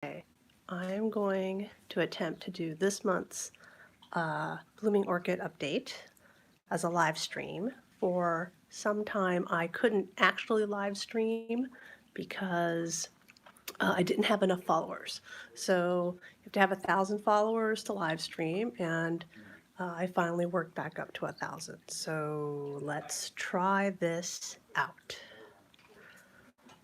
Okay, I'm going to attempt to do this month's Blooming Orchid update as a live stream. For some time I couldn't actually live stream because I didn't have enough followers. So you have to have 1,000 followers to live stream, and I finally worked back up to 1,000. So let's try this out.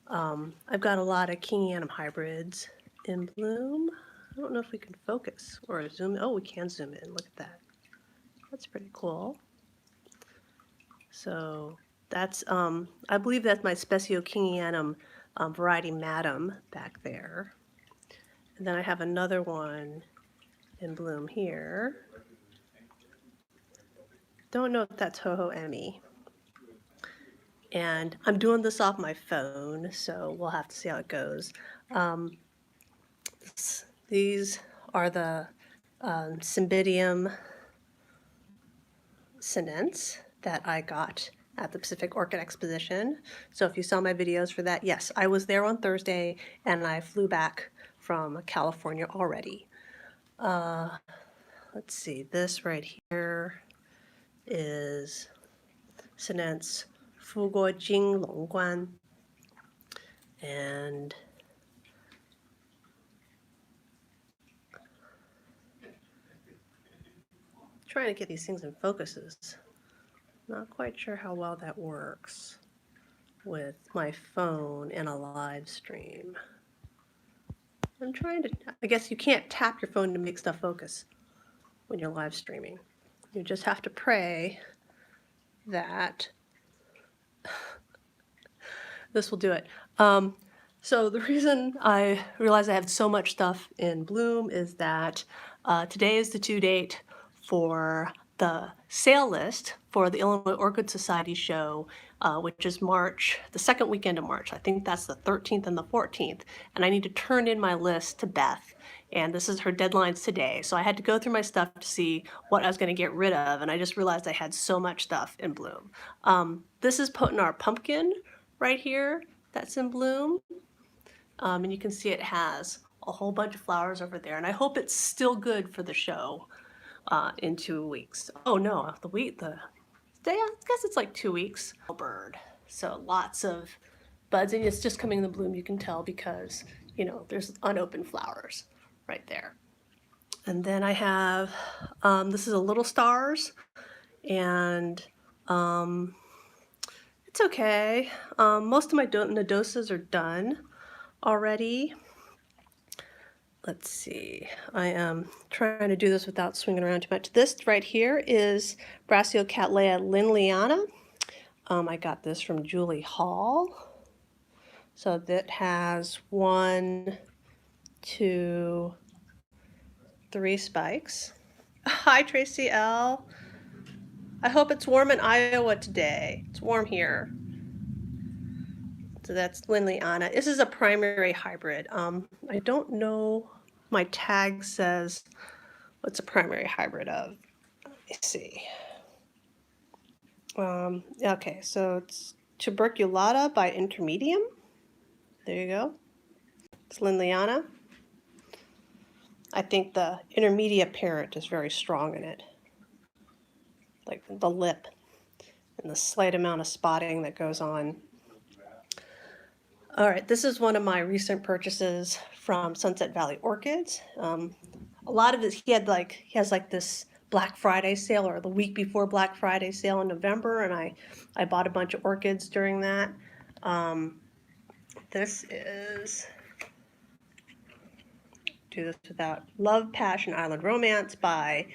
I've got a lot of Kingianum hybrids in bloom. I don't know if we can focus or zoom. Oh, we can zoom in. Look at that. That's pretty cool. So that's, I believe that's my Specio Kingianum variety Madam back there. And then I have another one in bloom here. Don't know if that's Ho Ho Emmy. And I'm doing this off my phone, so we'll have to see how it goes. These are the Cymbidium sinense that I got at the Pacific Orchid Exposition. So if you saw my videos for that, yes, I was there on Thursday and I flew back from California already. Let's see, this right here is sinense Fuguo Jing Longguan, and trying to get these things in focuses. Not quite sure how well that works with my phone in a live stream. I'm trying to, I guess you can't tap your phone to make stuff focus when you're live streaming. You just have to pray that this will do it. So the reason I realize I have so much stuff in bloom is that today is the due date for the sale list for the Illinois Orchid Society show, which is March, the second weekend of March. I think that's the 13th and the 14th. And I need to turn in my list to Beth. And this is her deadlines today. So I had to go through my stuff to see what I was going to get rid of. And I just realized I had so much stuff in bloom. This is Potent Pumpkin right here that's in bloom. And you can see it has a whole bunch of flowers over there. And I hope it's still good for the show in 2 weeks. Oh no, the day, I guess it's like 2 weeks. Bird. So lots of buds, and it's just coming in the bloom, you can tell, because, you know, there's unopened flowers right there. And then I have, this is a Little Stars, and it's okay. Most of my nodoses are done already. Let's see, I am trying to do this without swinging around too much. This right here is Cattleya Lindleyana. I got this from Julie Hall. So that has 1, 2, 3 spikes. Hi, Tracy L. I hope it's warm in Iowa today. It's warm here. So that's Lindleyana. This is a primary hybrid. I don't know, my tag says what's a primary hybrid of. Let me see. Okay, so it's Tuberculata by Intermedium. There you go. It's Lindleyana. I think the intermediate parent is very strong in it. Like the lip and the slight amount of spotting that goes on. All right, this is one of my recent purchases from Sunset Valley Orchids. A lot of it, he has like this Black Friday sale, or the week before Black Friday sale in November, and I bought a bunch of orchids during that. This is, do this without, Love, Passion, Island Romance by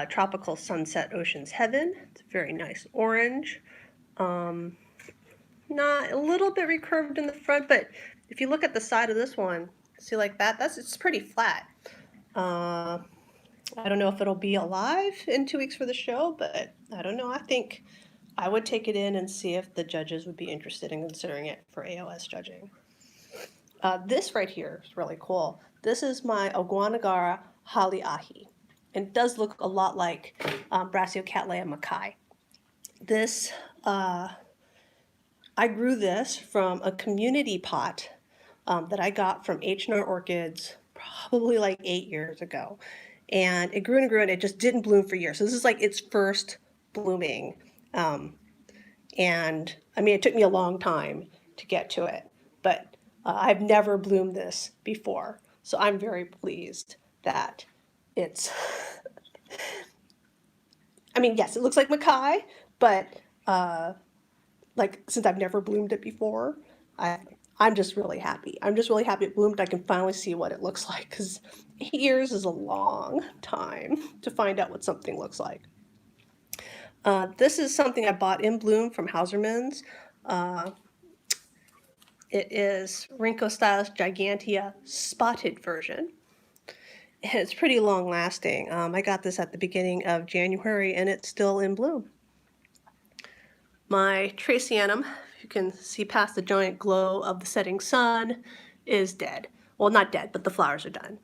Tropical Sunset Ocean's Heaven. It's a very nice orange. Not a little bit recurved in the front, but if you look at the side of this one, see like that, it's pretty flat. I don't know if it'll be alive in 2 weeks for the show, but I don't know. I think I would take it in and see if the judges would be interested in considering it for AOS judging. This right here is really cool. This is my Oguanagara Haliahi. And it does look a lot like Cattleya Mackay. This, I grew this from a community pot that I got from H&R Orchids probably like 8 years ago. And it grew and grew and it just didn't bloom for years. So this is like its first blooming. And I mean, it took me a long time to get to it, but I've never bloomed this before. So I'm very pleased that it's, I mean, yes, it looks like Mackay, but like since I've never bloomed it before, I'm just really happy. I'm just really happy it bloomed. I can finally see what it looks like because 8 years is a long time to find out what something looks like. This is something I bought in bloom from Hausermann's. It is Rhynchostylus gigantea spotted version. And it's pretty long lasting. I got this at the beginning of January and it's still in bloom. My Tracianum, you can see past the giant glow of the setting sun, is dead. Well, not dead, but the flowers are done.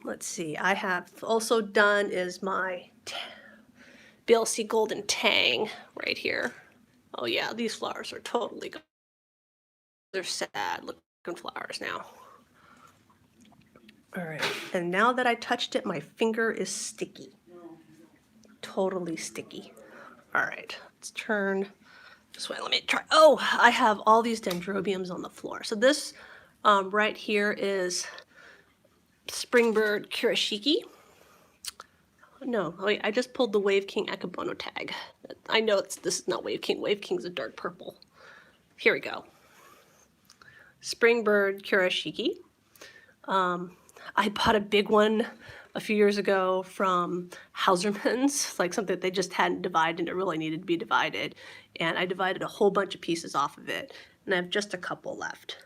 Let's see, I have also done is my BLC Golden Tang right here. Oh yeah, these flowers are totally gone. They're sad looking flowers now. All right, and now that I touched it, my finger is sticky. Totally sticky. All right, let's turn this way. Let me try. Oh, I have all these Dendrobiums on the floor. So this right here is Springbird Kurashiki. No, wait, I just pulled the Wave King Akebono tag. I know this is not Wave King. Wave King's a dark purple. Here we go. Springbird Kurashiki. I bought a big one a few years ago from Hausermann's, like something that they just hadn't divided and it really needed to be divided. And I divided a whole bunch of pieces off of it and I have just a couple left.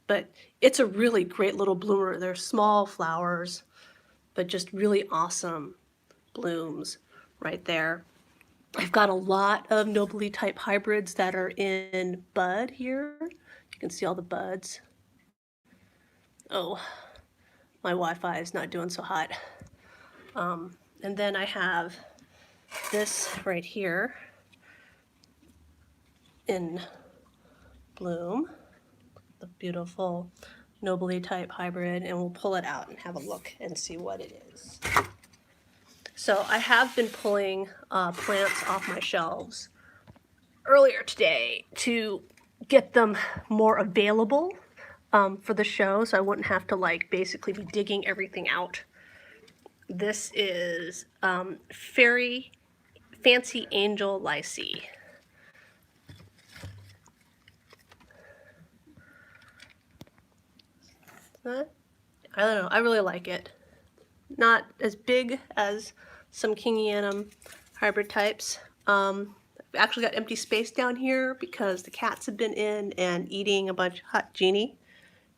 But it's a really great little bloomer. They're small flowers, but just really awesome blooms right there. I've got a lot of nobly type hybrids that are in bud here. You can see all the buds. Oh, my Wi-Fi is not doing so hot. And then I have this right here in bloom, the beautiful nobly type hybrid, and we'll pull it out and have a look and see what it is. So I have been pulling plants off my shelves earlier today to get them more available for the show, so I wouldn't have to like basically be digging everything out. This is Fancy Angel Lycee. I don't know, I really like it. Not as big as some Kingianum hybrid types. I've actually got empty space down here because the cats have been in and eating a bunch of hot Jeannie.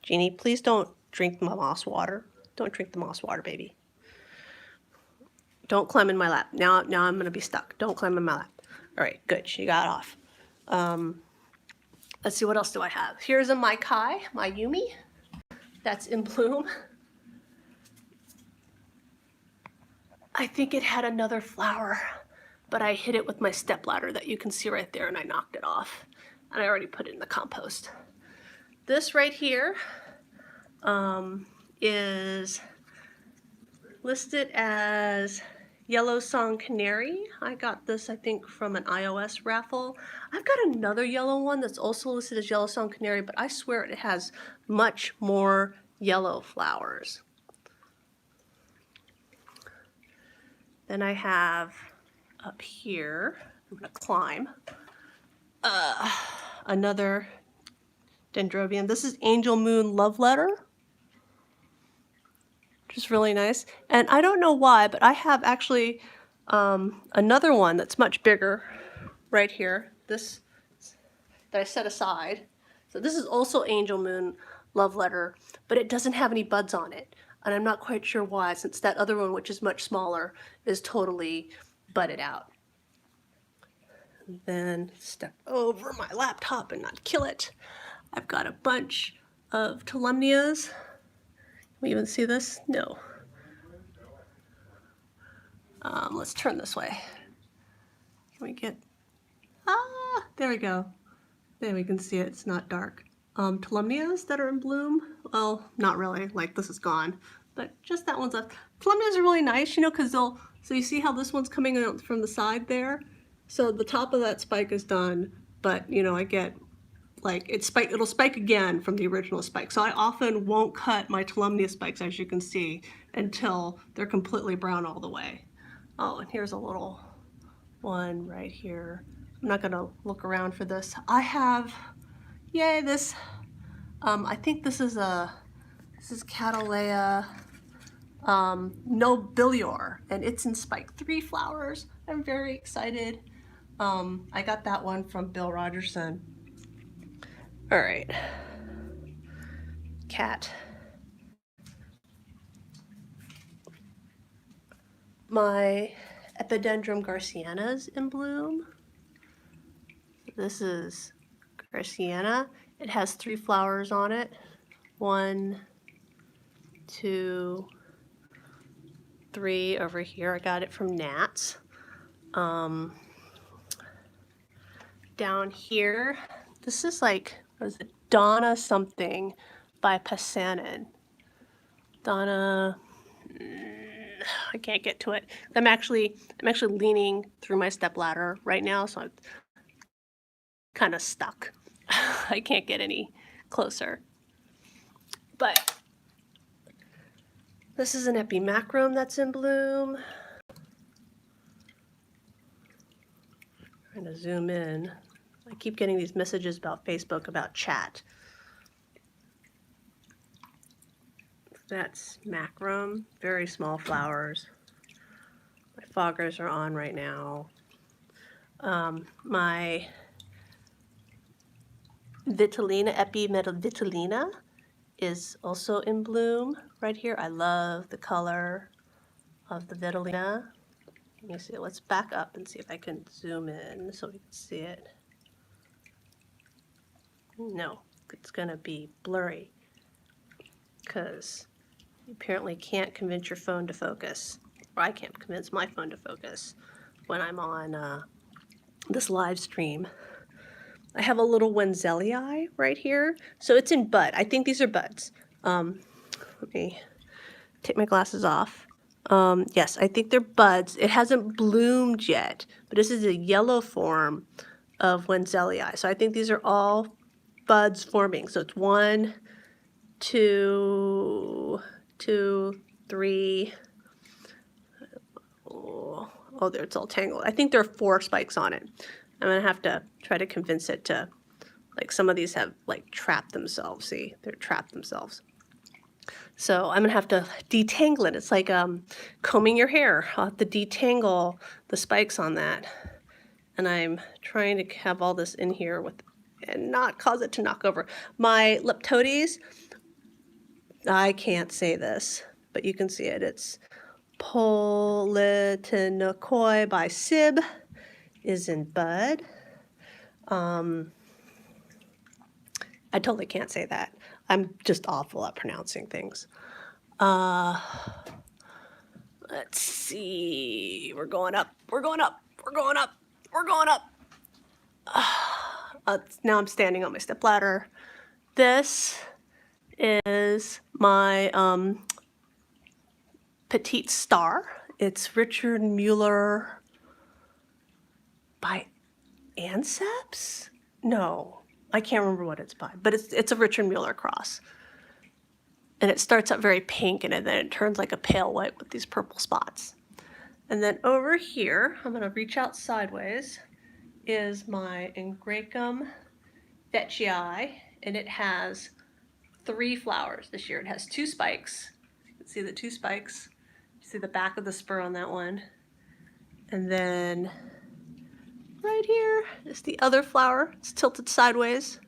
Jeannie, please don't drink my moss water. Don't drink the moss water, baby. Don't climb in my lap. Now I'm gonna be stuck. Don't climb in my lap. All right, good, she got off. Let's see, what else do I have? Here's a my Yumi, that's in bloom. I think it had another flower, but I hit it with my stepladder that you can see right there and I knocked it off. And I already put it in the compost. This right here is listed as Yellow Song Canary. I got this, I think, from an iOS raffle. I've got another yellow one that's also listed as Yellow Song Canary, but I swear it has much more yellow flowers. Then I have up here, I'm gonna climb, another Dendrobium. This is Angel Moon Love Letter, which is really nice. And I don't know why, but I have actually another one that's much bigger right here, this that I set aside. So this is also Angel Moon Love Letter, but it doesn't have any buds on it. And I'm not quite sure why, since that other one, which is much smaller, is totally budded out. And then step over my laptop and not kill it. I've got a bunch of Tolumnias. Can we even see this? No. Let's turn this way. Can we get, there we go. There we can see it, it's not dark. Tolumnias that are in bloom. Well, not really, like this is gone, but just that one's left. Tolumnias are really nice, you know, because so you see how this one's coming out from the side there? So the top of that spike is done, but you know, I get like it'll spike again from the original spike. So I often won't cut my Tolumnia spikes, as you can see, until they're completely brown all the way. Oh, and here's a little one right here. I'm not gonna look around for this. I have, yay, this, I think this is Cattleya nobilior, and it's in spike 3 flowers. I'm very excited. I got that one from Bill Rogerson. All right, cat. My Epidendrum garciana's in bloom. This is Garciana. It has 3 flowers on it. 1, 2, 3 over here. I got it from Nats. Down here, this is like, what is it? Donna something by Passanin. Donna, I can't get to it. I'm actually leaning through my stepladder right now, so I'm kind of stuck. I can't get any closer. But this is an epimacrum that's in bloom. Trying to zoom in. I keep getting these messages about Facebook about chat. That's macrum, very small flowers. My foggers are on right now. My Vitellina, Epimetavilina, is also in bloom right here. I love the color of the Vitellina. Let me see, let's back up and see if I can zoom in so we can see it. No, it's gonna be blurry because you apparently can't convince your phone to focus, or I can't convince my phone to focus when I'm on this live stream. I have a little Wenzelii right here. So it's in bud. I think these are buds. Let me take my glasses off. Yes, I think they're buds. It hasn't bloomed yet, but this is a yellow form of Wenzelii. So I think these are all buds forming. So it's 1, 2, 3. Oh, there, it's all tangled. I think there are 4 spikes on it. I'm gonna have to try to convince it to, like, some of these have like trapped themselves. See, they're trapped themselves. So I'm gonna have to detangle it. It's like combing your hair. I'll have to detangle the spikes on that. And I'm trying to have all this in here with, and not cause it to knock over. My Leptodes, I can't say this, but you can see it. It's Politinokoi by Sib, is in bud. I totally can't say that. I'm just awful at pronouncing things. Let's see. We're going up. We're going up. We're going up. We're going up. Now I'm standing on my stepladder. This is my Petite Star. It's Richard Mueller by Anceps? No, I can't remember what it's by, but it's a Richard Mueller cross. And it starts out very pink and then it turns like a pale white with these purple spots. And then over here, I'm gonna reach out sideways, is my Ingracum vetchii, and it has 3 flowers this year. It has 2 spikes. You can see the 2 spikes. You see the back of the spur on that one. And then right here is the other flower. It's tilted sideways.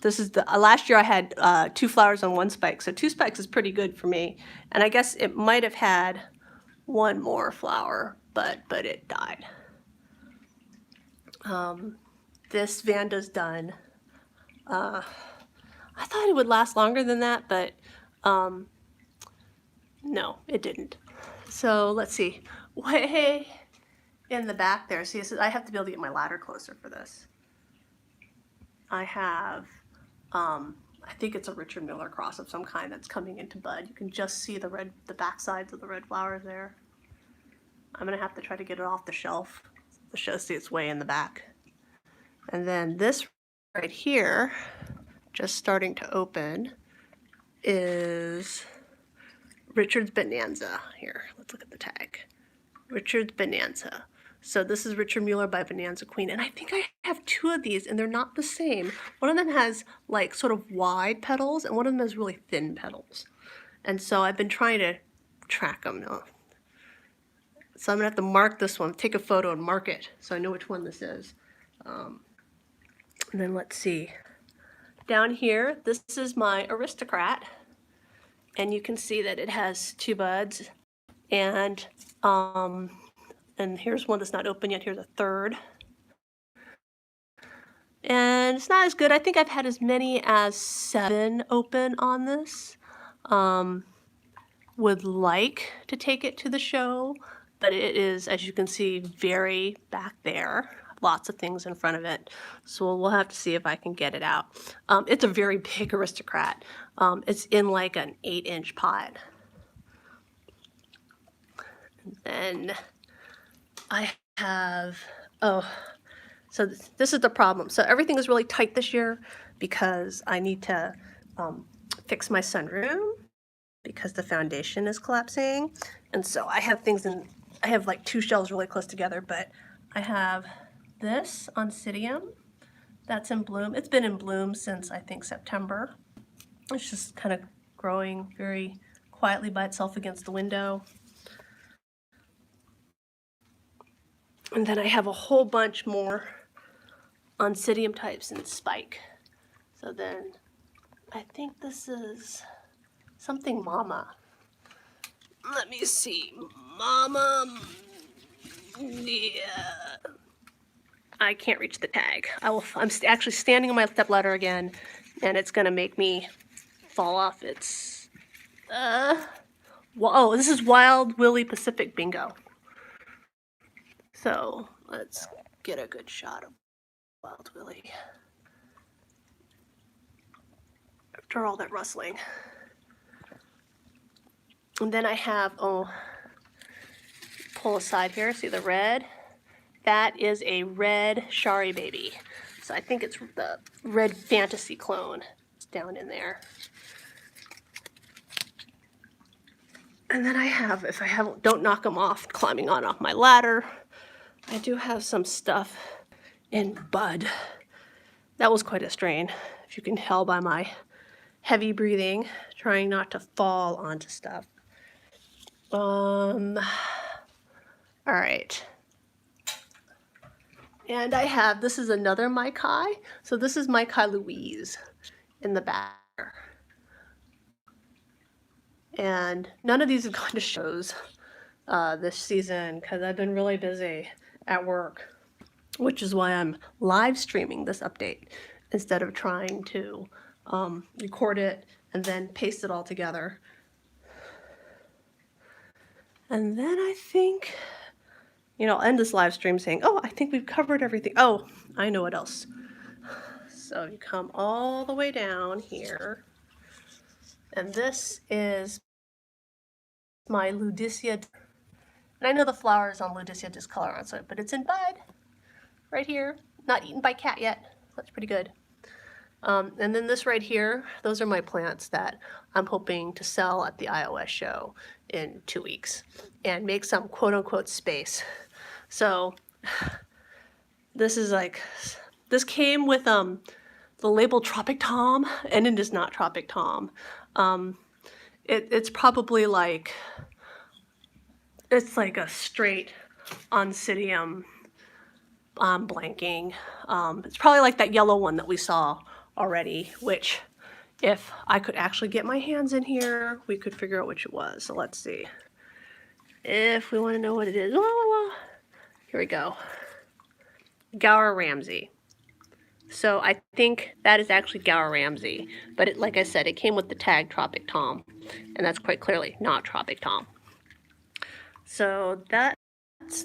This is the last year I had 2 flowers on 1 spike, so 2 spikes is pretty good for me. And I guess it might have had 1 more flower, but it died. This Vanda's done. I thought it would last longer than that, but no, it didn't. So let's see. Way in the back there. See, I have to be able to get my ladder closer for this. I have, I think it's a Richard Miller cross of some kind that's coming into bud. You can just see the back sides of the red flowers there. I'm gonna have to try to get it off the shelf. The show see its way in the back. And then this right here, just starting to open, is Richard's Bonanza. Here, let's look at the tag. Richard's Bonanza. So this is Richard Mueller by Bonanza Queen, and I think I have two of these, and they're not the same. One of them has like sort of wide petals, and one of them has really thin petals. And so I've been trying to track them now. So I'm gonna have to mark this one, take a photo and mark it, so I know which one this is. And then let's see. Down here, this is my Aristocrat, and you can see that it has two buds, and here's one that's not open yet. Here's a third. And it's not as good. I think I've had as many as 7 open on this. Would like to take it to the show, but it is, as you can see, very back there. Lots of things in front of it. So we'll have to see if I can get it out. It's a very big Aristocrat. It's in like an 8-inch pot. And then I have, so this is the problem. So everything is really tight this year because I need to fix my sunroom because the foundation is collapsing. And so I have things in, I have like 2 shelves really close together, but I have this Oncidium that's in bloom. It's been in bloom since I think September. It's just kind of growing very quietly by itself against the window. And then I have a whole bunch more Oncidium types in spike. So then I think this is something Mama. Let me see. Mama. Yeah. I can't reach the tag. I'm actually standing on my stepladder again, and it's gonna make me fall off. It's whoa, this is Wild Willie Pacific Bingo. So let's get a good shot of Wild Willie after all that rustling. And then I have, pull aside here, see the red? That is a red Shari baby. So I think it's the red fantasy clone. It's down in there. And then I have, if I don't knock them off, climbing on off my ladder, I do have some stuff in bud. That was quite a strain, if you can tell by my heavy breathing, trying not to fall onto stuff. All right. And I have, this is another Mai Kai. So this is Mai Kai Louise in the back. And none of these have gone to shows this season because I've been really busy at work, which is why I'm live streaming this update instead of trying to record it and then paste it all together. And then I think, you know, I'll end this live stream saying, oh, I think we've covered everything. Oh, I know what else. So you come all the way down here, and this is my Ludicea. And I know the flowers on Ludicea discolor on it, but it's in bud right here. Not eaten by cat yet. That's pretty good. And then this right here, those are my plants that I'm hoping to sell at the iOS show in 2 weeks and make some quote unquote space. So this is like, this came with the label Tropic Tom, and it is not Tropic Tom. It's probably like, it's like a straight Oncidium, I'm blanking. It's probably like that yellow one that we saw already, which if I could actually get my hands in here, we could figure out which it was. So let's see. If we want to know what it is, here we go. Gower Ramsey. So I think that is actually Gower Ramsey, but it, like I said, it came with the tag Tropic Tom, and that's quite clearly not Tropic Tom. So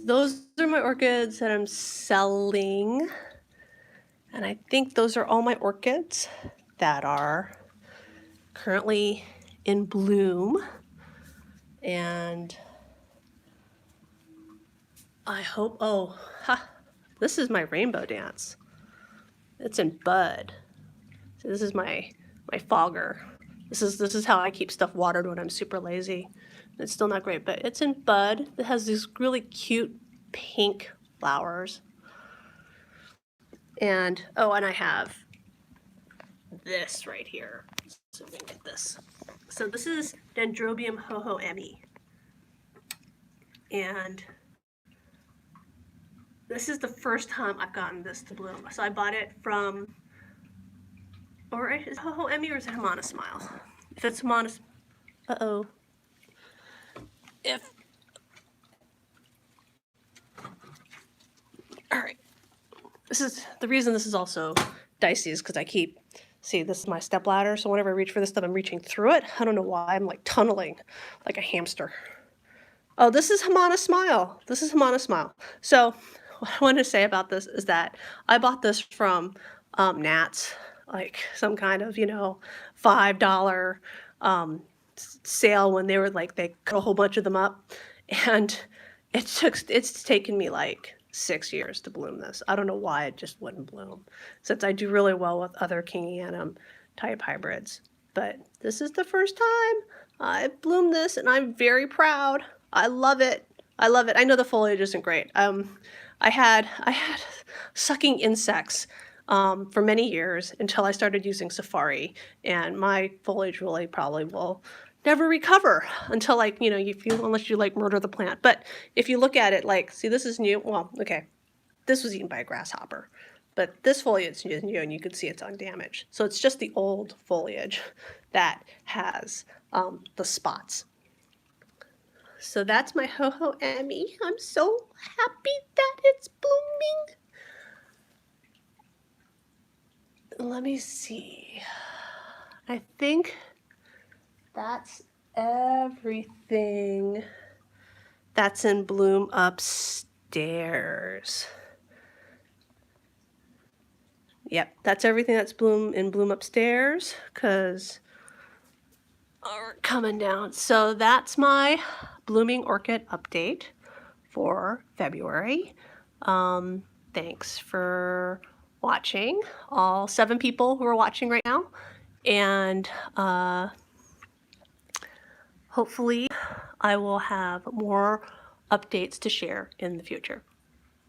those are my orchids that I'm selling. And I think those are all my orchids that are currently in bloom. And I hope, oh, ha, this is my rainbow dance. It's in bud. So this is my fogger. This is how I keep stuff watered when I'm super lazy. It's still not great, but it's in bud. It has these really cute pink flowers. And, oh, and I have this right here. So we can get this. So this is Dendrobium ho-ho-emi. And this is the first time I've gotten this to bloom. So I bought it from, or is it ho-ho-emi or is it Hamana Smile? If it's Hamana, uh-oh. If, all right. This is, the reason this is also dicey is because I keep, see, this is my step ladder, so whenever I reach for this stuff, I'm reaching through it. I don't know why, I'm like tunneling like a hamster. Oh, this is Hamana Smile. This is Hamana Smile. So what I wanted to say about this is that I bought this from Nats, like some kind of, you know, $5 sale when they were like, they cut a whole bunch of them up. And it's taken me like 6 years to bloom this. I don't know why it just wouldn't bloom, since I do really well with other Kingianum type hybrids. But this is the first time I've bloomed this, and I'm very proud. I love it. I love it. I know the foliage isn't great. I had sucking insects for many years until I started using Safari, and my foliage really probably will never recover until, like, you know, unless you like murder the plant. But if you look at it, like, see, this is new. Well, okay, this was eaten by a grasshopper, but this foliage is new and you can see it's undamaged. So it's just the old foliage that has the spots. So that's my ho-ho-emi. I'm so happy that it's blooming. Let me see. I think that's everything that's in bloom upstairs. Yep, that's everything that's in bloom upstairs, because we're coming down. So that's my blooming orchid update for February. Thanks for watching, all 7 people who are watching right now. And hopefully I will have more updates to share in the future.